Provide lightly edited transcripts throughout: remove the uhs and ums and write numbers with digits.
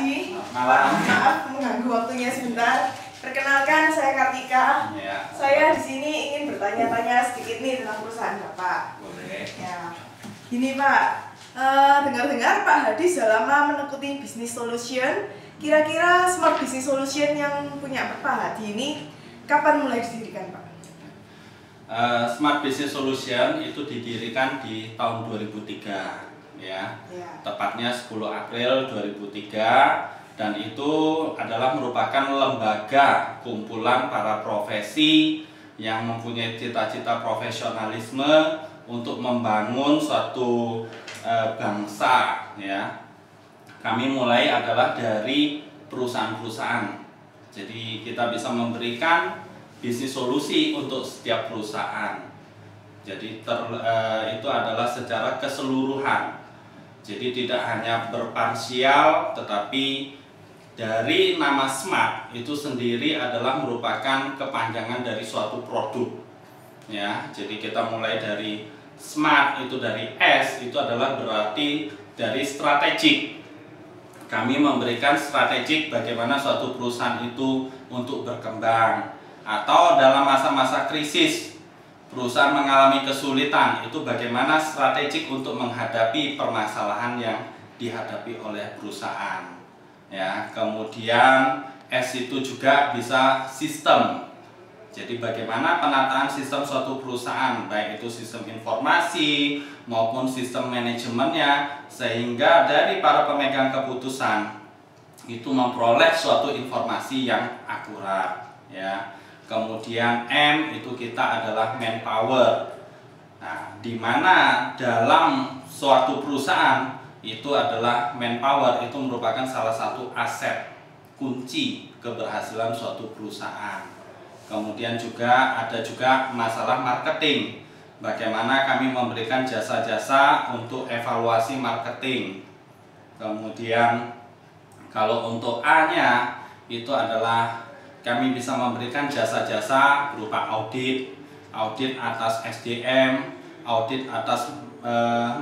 Hadi. Malam. Maaf mengganggu waktunya sebentar. Perkenalkan, saya Kartika. Ya. Saya di sini ingin bertanya-tanya sedikit nih tentang perusahaan Bapak. Boleh. Ya. Gini Pak, dengar-dengar Pak Hadi sudah lama menekuti bisnis solution. Kira-kira Smart Business Solution yang punya Pak Hadi ini kapan mulai didirikan Pak? Smart Business Solution itu didirikan di tahun 2003 ya. Tepatnya 10 April 2003, dan itu adalah merupakan lembaga kumpulan para profesi yang mempunyai cita-cita profesionalisme untuk membangun suatu bangsa ya. Kami mulai adalah dari perusahaan-perusahaan. Jadi kita bisa memberikan bisnis solusi untuk setiap perusahaan. Jadi itu adalah secara keseluruhan. Jadi tidak hanya berparsial, tetapi dari nama Smart itu sendiri adalah merupakan kepanjangan dari suatu produk. Ya, jadi kita mulai dari Smart, itu dari S, itu adalah berarti dari strategik. Kami memberikan strategik bagaimana suatu perusahaan itu untuk berkembang, atau dalam masa-masa krisis perusahaan mengalami kesulitan, itu bagaimana strategik untuk menghadapi permasalahan yang dihadapi oleh perusahaan. Ya, kemudian S itu juga bisa sistem. Jadi bagaimana penataan sistem suatu perusahaan, baik itu sistem informasi maupun sistem manajemennya, sehingga dari para pemegang keputusan itu memperoleh suatu informasi yang akurat ya. Kemudian M itu kita adalah manpower. Nah, di mana dalam suatu perusahaan itu adalah manpower itu merupakan salah satu aset kunci keberhasilan suatu perusahaan. Kemudian juga ada masalah marketing. Bagaimana kami memberikan jasa-jasa untuk evaluasi marketing. Kemudian kalau untuk A-nya itu adalah kami bisa memberikan jasa-jasa berupa audit atas SDM, audit atas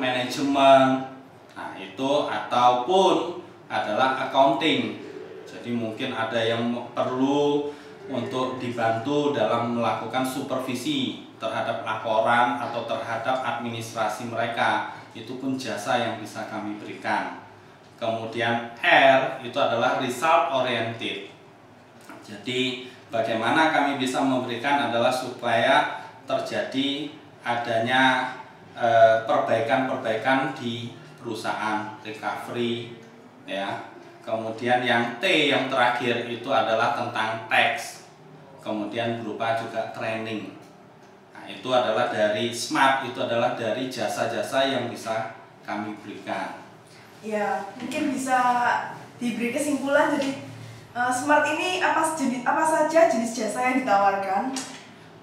manajemen. Nah, itu ataupun adalah accounting. Jadi mungkin ada yang perlu untuk dibantu dalam melakukan supervisi terhadap laporan atau terhadap administrasi mereka. Itu pun jasa yang bisa kami berikan. Kemudian R itu adalah result oriented. Jadi bagaimana kami bisa memberikan adalah supaya terjadi adanya perbaikan-perbaikan di perusahaan, recovery ya. Kemudian yang T yang terakhir itu adalah tentang tax. Kemudian berupa juga training. Nah, itu adalah dari Smart, itu adalah dari jasa-jasa yang bisa kami berikan. Ya, mungkin bisa diberi kesimpulan. Jadi Smart ini apa saja jenis jasa yang ditawarkan?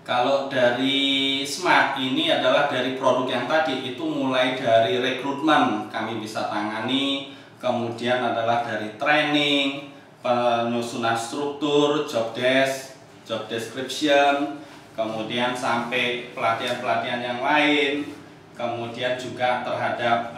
Kalau dari Smart ini adalah dari produk yang tadi itu mulai dari rekrutmen kami bisa tangani, kemudian adalah dari training, penyusunan struktur, job desk, job description, kemudian sampai pelatihan-pelatihan yang lain, kemudian juga terhadap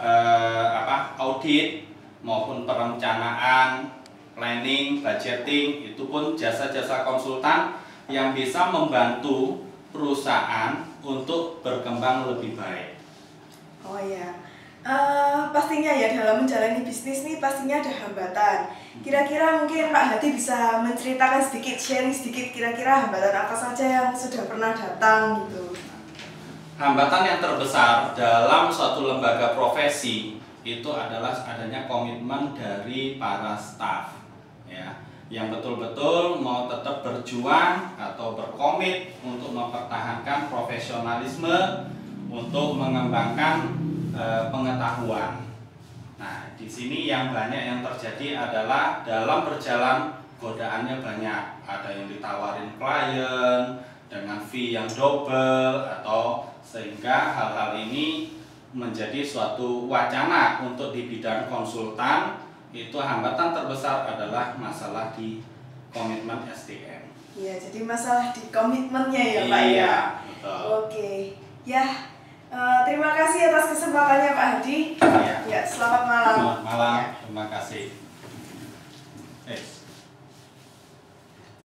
audit maupun perencanaan, planning, budgeting, itu pun jasa-jasa konsultan yang bisa membantu perusahaan untuk berkembang lebih baik. Oh ya, pastinya ya dalam menjalani bisnis nih pastinya ada hambatan. Kira-kira mungkin Pak Hadi bisa menceritakan sedikit, sharing sedikit kira-kira hambatan apa saja yang sudah pernah datang gitu. Hambatan yang terbesar dalam suatu lembaga profesi itu adalah adanya komitmen dari para staf ya, yang betul-betul mau tetap berjuang atau berkomit untuk mempertahankan profesionalisme, untuk mengembangkan pengetahuan. Nah, di sini yang banyak yang terjadi adalah dalam berjalan godaannya banyak. Ada yang ditawarin klien dengan fee yang double, atau sehingga hal-hal ini menjadi suatu wacana untuk di bidang konsultan. Itu hambatan terbesar adalah masalah di komitmen SDM. Iya, jadi masalah di komitmennya ya Pak ya. Iya, betul. Oke, ya. Terima kasih atas kesempatannya Pak Hadi. Iya. Ya, selamat malam. Selamat malam, Ya. terima kasih. Yes.